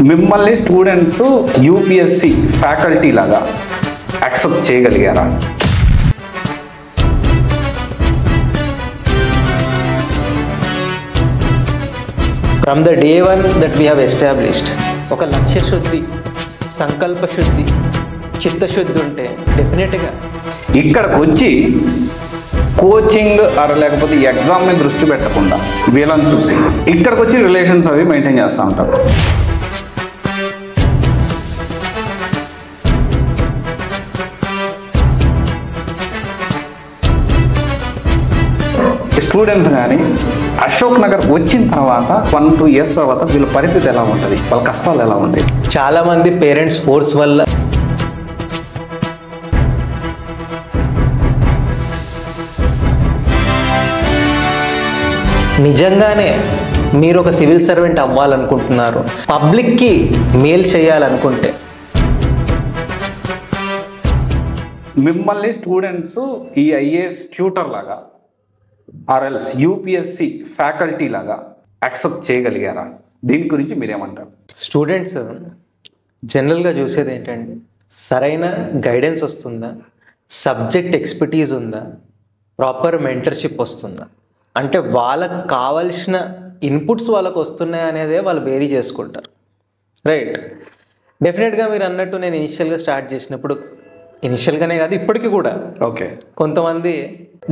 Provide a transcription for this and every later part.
మిమ్మల్ని students UPSC faculty లాగా accept చేయగలిగారా? From the day one that we have established ఒక లక్ష్య శుద్ధి, సంకల్ప శుద్ధి, చిత్తశుద్ధి ఉంటే డెఫినెట్గా ఇక్కడికి వచ్చి కోచింగ్ లేకపోతే ఎగ్జామ్ మీద దృష్టి పెట్టకుండా వీళ్ళని చూసి ఇక్కడికి వచ్చి రిలేషన్స్ అవి మెయింటైన్ చేస్తూ ఉంటారు. స్టూడెంట్స్ కానీ అశోక్ నగర్ వచ్చిన తర్వాత 1-2 ఇయర్స్ తర్వాత వీళ్ళ పరిస్థితి ఎలా ఉంటుంది, వాళ్ళ కష్టాలు ఎలా ఉంటాయి? చాలామంది పేరెంట్స్ ఫోర్స్ వల్ల నిజంగానే మీరు ఒక సివిల్ సర్వెంట్ అవ్వాలనుకుంటున్నారు, పబ్లిక్కి మేలు చేయాలనుకుంటే మిమ్మల్ని స్టూడెంట్స్ ఈ ఐఏఎస్ ట్యూటర్ లాగా ఆర్ఎల్స్ యూపీఎస్సి ఫ్యాకల్టీ లాగా యాక్సెప్ట్ చేయగలిగారా? దీని గురించి మీరేమంటారు? స్టూడెంట్స్ జనరల్గా చూసేది ఏంటంటే సరైన గైడెన్స్ వస్తుందా, సబ్జెక్ట్ ఎక్స్పర్టీజ్ ఉందా, ప్రాపర్ మెంటర్షిప్ వస్తుందా, అంటే వాళ్ళకు కావాల్సిన ఇన్పుట్స్ వాళ్ళకు వస్తున్నాయి అనేదే వాళ్ళు బేరీ చేసుకుంటారు. రైట్. డెఫినెట్గా మీరు అన్నట్టు నేను ఇనిషియల్గా స్టార్ట్ చేసినప్పుడు, ఇనిషియల్గానే కాదు ఇప్పటికీ కూడా ఓకే, కొంతమంది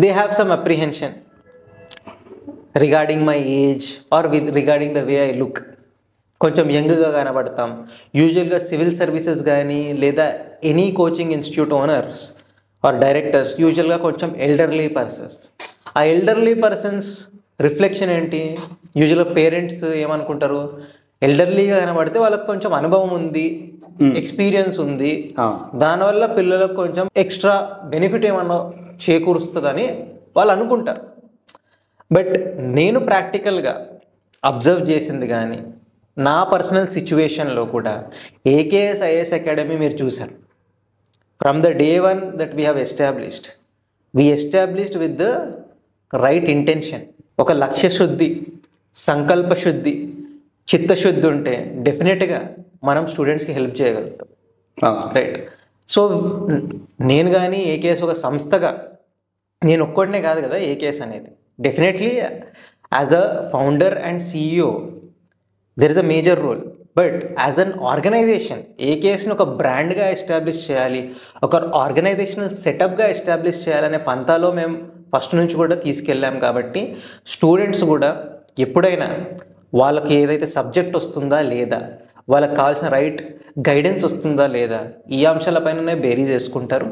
they have some apprehension regarding my age or regarding the way I look. కొంచెం యంగ్గా కనబడతాం. యూజువల్గా సివిల్ సర్వీసెస్ కానీ లేదా any coaching institute owners or directors యూజువల్గా కొంచెం ఎల్డర్లీ పర్సన్స్. ఆ ఎల్డర్లీ పర్సన్స్ రిఫ్లెక్షన్ ఏంటి? యూజువల్గా పేరెంట్స్ ఏమనుకుంటారు, ఎల్డర్లీగా కనబడితే వాళ్ళకి కొంచెం అనుభవం ఉంది, ఎక్స్పీరియన్స్ ఉంది, దానివల్ల పిల్లలకు కొంచెం ఎక్స్ట్రా బెనిఫిట్ ఏమన్నా చేకూరుస్తుందని వాళ్ళు అనుకుంటారు. బట్ నేను ప్రాక్టికల్గా అబ్జర్వ్ చేసింది కానీ నా పర్సనల్ సిచ్యువేషన్లో కూడా ఏకేఎస్ ఐఏఎస్ అకాడమీ మీరు చూశారు. From the day one that we have established with the right intention. ఒక లక్ష్య శుద్ధి, సంకల్ప శుద్ధి, చిత్తశుద్ధి ఉంటే డెఫినెట్గా మనం స్టూడెంట్స్కి హెల్ప్ చేయగలుగుతాం. రైట్. సో నేను కానీ ఏకేఎస్ ఒక సంస్థగా, నేను ఒక్కడినే కాదు కదా ఏకేఎస్ అనేది. Definitely as a founder and CEO there is a major role. But as an organization ఏకేఎస్ని ఒక బ్రాండ్గా ఎస్టాబ్లిష్ చేయాలి, ఒక ఆర్గనైజేషనల్ సెటప్గా ఎస్టాబ్లిష్ చేయాలనే పంతాలో మేము ఫస్ట్ నుంచి కూడా తీసుకెళ్ళాం. కాబట్టి స్టూడెంట్స్ కూడా ఎప్పుడైనా వాళ్ళకి ఏదైతే సబ్జెక్ట్ వస్తుందా లేదా, వాళ్ళకి కావాల్సిన రైట్ గైడెన్స్ వస్తుందా లేదా, ఈ అంశాలపైననే బేరీ చేసుకుంటారు.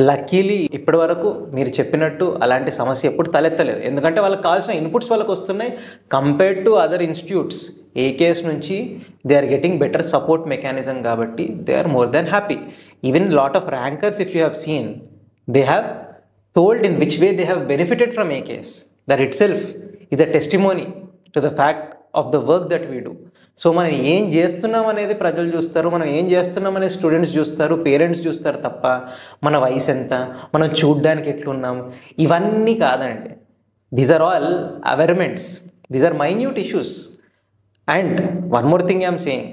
లక్కీలీ ఇప్పటి వరకు మీరు చెప్పినట్టు అలాంటి సమస్య ఎప్పుడు తలెత్తలేదు. ఎందుకంటే వాళ్ళకి కావాల్సిన ఇన్పుట్స్ వాళ్ళకి వస్తున్నాయి. Compared to other institutes AKS నుంచి they are getting better support mechanism. కాబట్టి they are more than happy. Even lot of rankers if you have seen, they have told in which way they have benefited from AKS. That itself is a testimony to the fact of the work that we do. So మనం ఏం చేస్తున్నాం అనేది ప్రజలు చూస్తారు, మనం ఏం చేస్తున్నాం అనేది స్టూడెంట్స్ చూస్తారు, పేరెంట్స్ చూస్తారు తప్ప మన వయసు ఎంత, మనం చూడ్డానికి ఎట్లున్నాం, ఇవన్నీ కాదండి. These are all averments, these are minute issues. And one more thing I'm saying,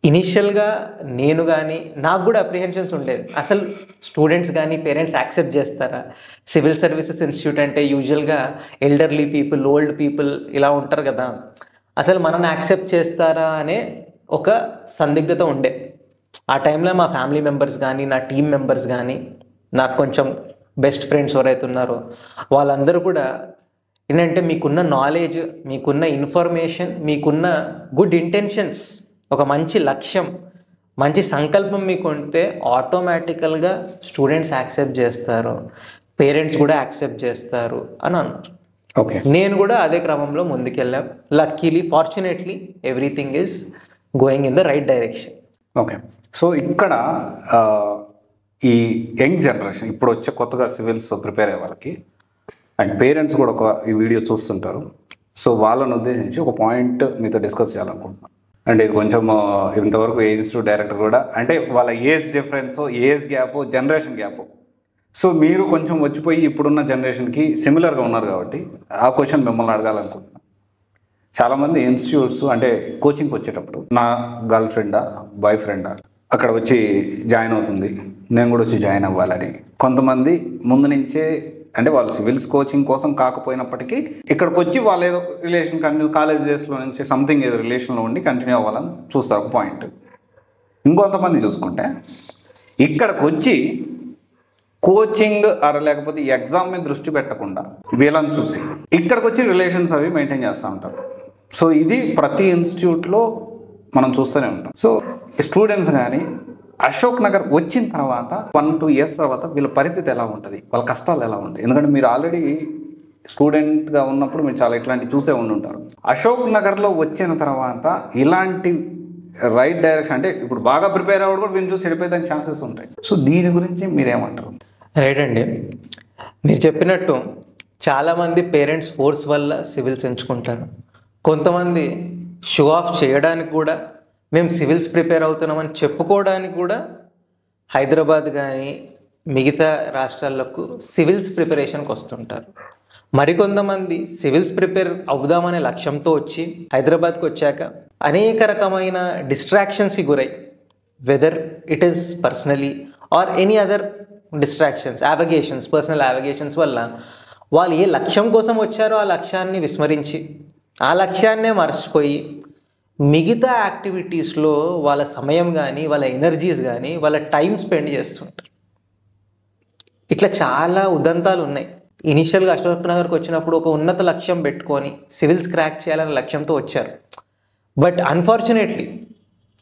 ఇనిషియల్గా నేను కానీ నాకు కూడా అప్రిహెన్షన్స్ ఉండేది. అసలు స్టూడెంట్స్ కానీ పేరెంట్స్ యాక్సెప్ట్ చేస్తారా? సివిల్ సర్వీసెస్ ఇన్స్టిట్యూట్ అంటే యూజువల్గా ఎల్డర్లీ పీపుల్, ఓల్డ్ పీపుల్ ఇలా ఉంటారు కదా, అసలు మనల్ని యాక్సెప్ట్ చేస్తారా అనే ఒక సందిగ్ధత ఉండే. ఆ టైంలో మా ఫ్యామిలీ మెంబర్స్ కానీ, నా టీమ్ మెంబర్స్ కానీ, నాకు కొంచెం బెస్ట్ ఫ్రెండ్స్ ఎవరైతే ఉన్నారో వాళ్ళందరూ కూడా ఏంటంటే మీకున్న నాలెడ్జ్, మీకున్న ఇన్ఫర్మేషన్, మీకున్న గుడ్ ఇంటెన్షన్స్, ఒక మంచి లక్ష్యం, మంచి సంకల్పం మీకు ఉంటే ఆటోమేటికల్గా స్టూడెంట్స్ యాక్సెప్ట్ చేస్తారు, పేరెంట్స్ కూడా యాక్సెప్ట్ చేస్తారు అని అన్నారు. ఓకే, నేను కూడా అదే క్రమంలో ముందుకెళ్ళాం. Luckily, fortunately everything is going in the right direction. Okay. So ఇక్కడ ఈ యంగ్ జనరేషన్ ఇప్పుడు వచ్చే కొత్తగా సివిల్స్ ప్రిపేర్ అయ్యే వాళ్ళకి అండ్ పేరెంట్స్ కూడా ఈ వీడియో చూస్తుంటారు. సో వాళ్ళని ఉద్దేశించి ఒక పాయింట్ మీతో డిస్కస్ చేయాలనుకుంటున్నాను. అంటే ఇది కొంచెం ఇంతవరకు ఏ ఇన్స్టిట్యూట్ డైరెక్టర్ కూడా అంటే వాళ్ళ age difference, age gap, generation gap. So మీరు కొంచెం వచ్చిపోయి ఇప్పుడున్న జనరేషన్కి సిమిలర్గా ఉన్నారు కాబట్టి ఆ క్వశ్చన్ మిమ్మల్ని అడగాలనుకుంటున్నాను. చాలామంది ఇన్స్టిట్యూట్స్ అంటే కోచింగ్కి వచ్చేటప్పుడు నా గర్ల్ ఫ్రెండా బాయ్ ఫ్రెండా అక్కడ వచ్చి జాయిన్ అవుతుంది, నేను కూడా వచ్చి జాయిన్ అవ్వాలని కొంతమంది ముందు నుంచే, అంటే వాళ్ళు సివిల్స్ కోచింగ్ కోసం కాకపోయినప్పటికీ ఇక్కడికి వచ్చి వాళ్ళు ఏదో రిలేషన్ కంటిన్యూ కాలేజ్ డేస్లో నుంచి సంథింగ్ ఏదో రిలేషన్లో ఉండి కంటిన్యూ అవ్వాలని చూస్తారు, ఒక పాయింట్. ఇంకొంతమంది చూసుకుంటే ఇక్కడికి వచ్చి కోచింగ్ లేకపోతే ఎగ్జామ్ మీద దృష్టి పెట్టకుండా వీళ్ళని చూసి ఇక్కడికి వచ్చి రిలేషన్స్ అవి మెయింటైన్ చేస్తూ ఉంటారు. సో ఇది ప్రతి ఇన్స్టిట్యూట్లో మనం చూస్తూనే ఉంటాం. సో స్టూడెంట్స్ కానీ అశోక్ నగర్ వచ్చిన తర్వాత 1-2 years తర్వాత వీళ్ళ పరిస్థితి ఎలా ఉంటుంది, వాళ్ళ కష్టాలు ఎలా ఉంటాయి? ఎందుకంటే మీరు ఆల్రెడీ స్టూడెంట్గా ఉన్నప్పుడు మీరు చాలా ఇట్లాంటివి చూసే ఉంటారు. అశోక్ నగర్లో వచ్చిన తర్వాత ఇలాంటి రైట్ డైరెక్షన్ అంటే ఇప్పుడు బాగా ప్రిపేర్ అవ్వడం కూడా వీళ్ళు చూసి వెళ్ళిపోయేదానికి ఛాన్సెస్ ఉంటాయి. సో దీని గురించి మీరేమంటారు? రైట్ అండి, మీరు చెప్పినట్టు చాలామంది పేరెంట్స్ ఫోర్స్ వల్ల సివిల్స్ ఎంచుకుంటారు. కొంతమంది షో ఆఫ్ చేయడానికి కూడా మేము సివిల్స్ ప్రిపేర్ అవుతున్నామని చెప్పుకోవడానికి కూడా హైదరాబాద్ కానీ మిగతా రాష్ట్రాలకు సివిల్స్ ప్రిపరేషన్కి వస్తుంటారు. మరికొంతమంది సివిల్స్ ప్రిపేర్ అవుదామనే లక్ష్యంతో వచ్చి హైదరాబాద్కి వచ్చాక అనేక రకమైన డిస్ట్రాక్షన్స్కి గురై, whether it is personally or any other distractions, avocations, personal avocations వల్ల వాళ్ళు ఏ లక్ష్యం కోసం వచ్చారో ఆ లక్ష్యాన్ని విస్మరించి ఆ లక్ష్యాన్నే మర్చిపోయి మిగతా యాక్టివిటీస్లో వాళ్ళ సమయం కానీ వాళ్ళ ఎనర్జీస్ కానీ వాళ్ళ టైం స్పెండ్ చేస్తుంటారు. ఇట్లా చాలా ఉదంతాలు ఉన్నాయి. ఇనిషియల్గా అశోక్ నగర్కి వచ్చినప్పుడు ఒక ఉన్నత లక్ష్యం పెట్టుకొని సివిల్స్ క్రాక్ చేయాలనే లక్ష్యంతో వచ్చారు. బట్ అన్ఫార్చునేట్లీ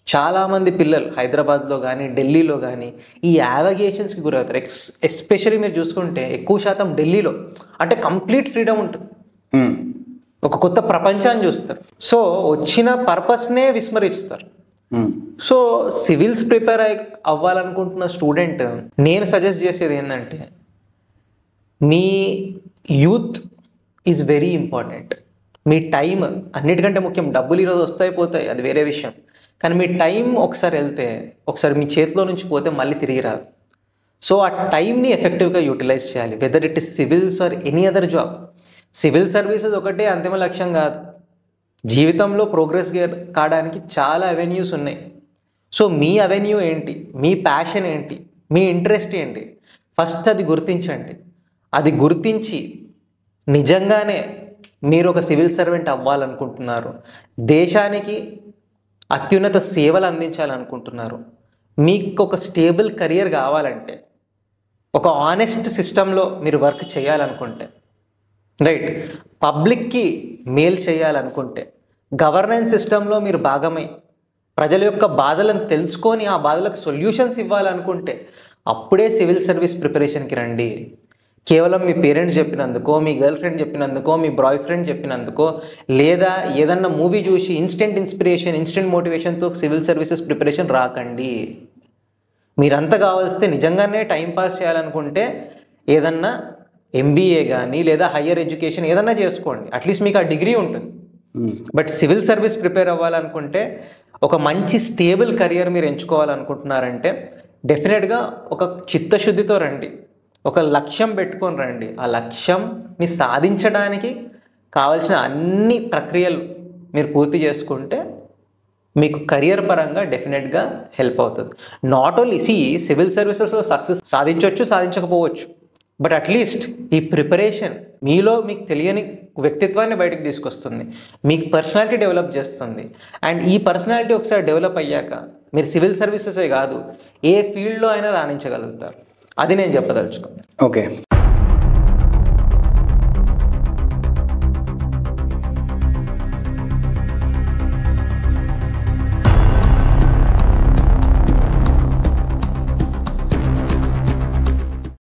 చాలామంది పిల్లలు హైదరాబాద్లో కానీ ఢిల్లీలో కానీ ఈ యావగేషన్స్కి గురవుతారు. ఎస్పెషల్లీ మీరు చూసుకుంటే ఎక్కువ శాతం ఢిల్లీలో అంటే కంప్లీట్ ఫ్రీడమ్ ఉంటుంది, ఒక కొత్త ప్రపంచాన్ని చూస్తారు. సో వచ్చిన పర్పస్నే విస్మరిస్తారు. సో సివిల్స్ ప్రిపేర్ అవ్వాలనుకుంటున్న స్టూడెంట్ నేను సజెస్ట్ చేసేది ఏంటంటే, మీ యూత్ ఈజ్ వెరీ ఇంపార్టెంట్. మీ టైం అన్నిటికంటే ముఖ్యం. డబ్బులు ఈరోజు వస్తాయి పోతాయి, అది వేరే విషయం. కానీ మీ టైం ఒకసారి వెళ్తే, ఒకసారి మీ చేతిలో నుంచి పోతే మళ్ళీ తిరిగి రాదు. సో ఆ టైంని ఎఫెక్టివ్గా యూటిలైజ్ చేయాలి, whether it is civils are any other job. Civil services ఒకటే అంతిమ లక్ష్యం కాదు. జీవితంలో ప్రోగ్రెస్ కావడానికి చాలా అవెన్యూస్ ఉన్నాయి. సో మీ అవెన్యూ ఏంటి, మీ ప్యాషన్ ఏంటి, మీ ఇంట్రెస్ట్ ఏంటి, ఫస్ట్ అది గుర్తించండి. అది గుర్తించి నిజంగానే మీరు ఒక సివిల్ సర్వెంట్ అవ్వాలనుకుంటున్నారు, దేశానికి అత్యున్నత సేవలు అందించాలనుకుంటున్నారు, మీకు ఒక స్టేబుల్ కెరియర్ కావాలంటే, ఒక ఆనెస్ట్ సిస్టంలో మీరు వర్క్ చేయాలనుకుంటే, రైట్, పబ్లిక్కి మేలు చేయాలనుకుంటే, గవర్నెన్స్ సిస్టంలో మీరు భాగమై ప్రజల యొక్క బాధలను తెలుసుకొని ఆ బాధలకు సొల్యూషన్స్ ఇవ్వాలనుకుంటే అప్పుడే సివిల్ సర్వీస్ ప్రిపరేషన్కి రండి. కేవలం మీ పేరెంట్స్ చెప్పినందుకో, మీ గర్ల్ ఫ్రెండ్ చెప్పినందుకో, మీ బాయ్ ఫ్రెండ్ చెప్పినందుకో, లేదా ఏదన్నా మూవీ చూసి ఇన్స్టెంట్ ఇన్స్పిరేషన్, ఇన్స్టెంట్ మోటివేషన్తో సివిల్ సర్వీసెస్ ప్రిపరేషన్ రాకండి. మీరంతా కావాల్స్తే నిజంగానే టైంపాస్ చేయాలనుకుంటే ఏదన్నా ఎంబీఏ కానీ లేదా హయ్యర్ ఎడ్యుకేషన్ ఏదన్నా చేసుకోండి, అట్లీస్ట్ మీకు ఆ డిగ్రీ ఉంటుంది. బట్ సివిల్ సర్వీస్ ప్రిపేర్ అవ్వాలనుకుంటే, ఒక మంచి స్టేబుల్ కెరియర్ మీరు ఎంచుకోవాలనుకుంటున్నారంటే డెఫినెట్గా ఒక చిత్తశుద్ధితో రండి, ఒక లక్ష్యం పెట్టుకొని రండి. ఆ లక్ష్యంని సాధించడానికి కావాల్సిన అన్ని ప్రక్రియలు మీరు పూర్తి చేసుకుంటే మీకు కెరియర్ పరంగా డెఫినెట్గా హెల్ప్ అవుతుంది. నాట్ ఓన్లీ సివిల్ సర్వీసెస్లో సక్సెస్ సాధించవచ్చు, సాధించకపోవచ్చు, బట్ అట్లీస్ట్ ఈ ప్రిపరేషన్ మీలో మీకు తెలియని వ్యక్తిత్వాన్ని బయటకు తీసుకొస్తుంది, మీకు పర్సనాలిటీ డెవలప్ చేస్తుంది. అండ్ ఈ పర్సనాలిటీ ఒకసారి డెవలప్ అయ్యాక మీరు సివిల్ సర్వీసెసే కాదు ఏ ఫీల్డ్లో అయినా రాణించగలుగుతారు. అది నేను చెప్పదలుచుకున్నాను. ఓకే.